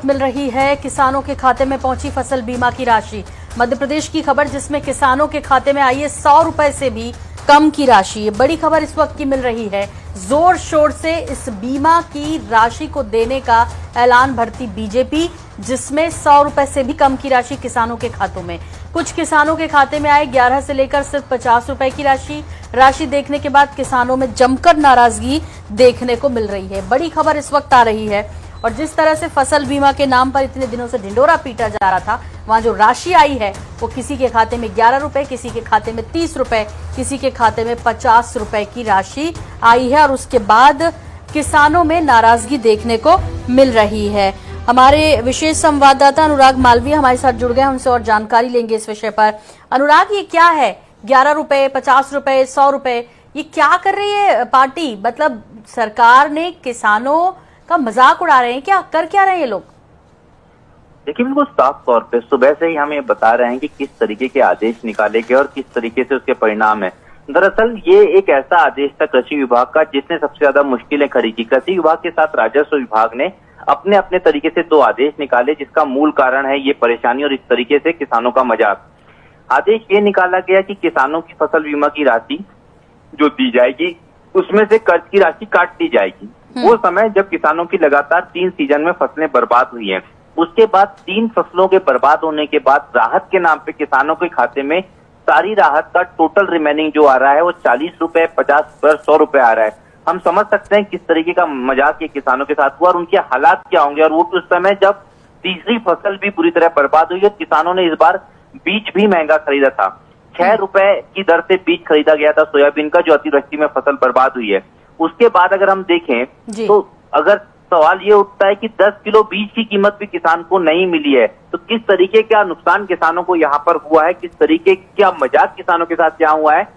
वक्त मिल रही है, किसानों के खाते में पहुंची फसल बीमा की राशि। मध्य प्रदेश की खबर जिसमें किसानों के खाते में आई है 100 रुपए से भी कम की राशि। ये बड़ी खबर इस वक्त की मिल रही है। जोर शोर से इस बीमा की राशि को देने का ऐलान भरती बीजेपी, जिसमें 100 रुपए से भी कम की राशि किसानों के खातों में। कुछ किसानों के खाते में आए 11 से लेकर सिर्फ 50 रुपए की राशि देखने के बाद किसानों में जमकर नाराजगी देखने को मिल रही है। बड़ी खबर इस वक्त आ रही है। और जिस तरह से फसल बीमा के नाम पर इतने दिनों से ढिंढोरा पीटा जा रहा था, वहां जो राशि आई है वो किसी के खाते में 11 रुपए, किसी के खाते में 30 रुपए, किसी के खाते में 50 रुपए की राशि आई है। और उसके बाद किसानों में नाराजगी देखने को मिल रही है। हमारे विशेष संवाददाता अनुराग मालवीय हमारे साथ जुड़ गए, उनसे और जानकारी लेंगे इस विषय पर। अनुराग, ये क्या है 11 रुपए, 50 रुपए, 100 रुपए, ये क्या कर रही है पार्टी? मतलब सरकार ने किसानों का मजाक उड़ा रहे हैं क्या? कर क्या रहे हैं ये लोग? देखिए, बिल्कुल साफ तौर पे सुबह से ही हम ये बता रहे हैं कि किस तरीके के आदेश निकाले गए और किस तरीके से उसके परिणाम है। दरअसल ये एक ऐसा आदेश था कृषि विभाग का जिसने सबसे ज्यादा मुश्किलें खड़ी की। कृषि विभाग के साथ राजस्व विभाग ने अपने अपने तरीके से 2 आदेश निकाले, जिसका मूल कारण है ये परेशानी और इस तरीके से किसानों का मजाक। आदेश ये निकाला गया कि किसानों की फसल बीमा की राशि जो दी जाएगी उसमें से कर्ज की राशि काट दी जाएगी। वो समय जब किसानों की लगातार 3 सीजन में फसलें बर्बाद हुई हैं। उसके बाद 3 फसलों के बर्बाद होने के बाद राहत के नाम पे किसानों के खाते में सारी राहत का टोटल रिमेनिंग जो आ रहा है वो 40 रुपए, 50 रुपए, 100 रुपए आ रहा है। हम समझ सकते हैं किस तरीके का मजाक ये किसानों के साथ हुआ और उनके हालात क्या होंगे। और वो उस समय जब तीसरी फसल भी पूरी तरह बर्बाद हुई है, किसानों ने इस बार बीज भी महंगा खरीदा था। 6 रुपए की दर से बीज खरीदा गया था सोयाबीन का, जो अतिवृष्टि में फसल बर्बाद हुई है। उसके बाद अगर हम देखें तो अगर सवाल ये उठता है कि 10 किलो बीज की कीमत भी किसान को नहीं मिली है, तो किस तरीके का नुकसान किसानों को यहाँ पर हुआ है, किस तरीके का मजाक किसानों के साथ यहाँ हुआ है,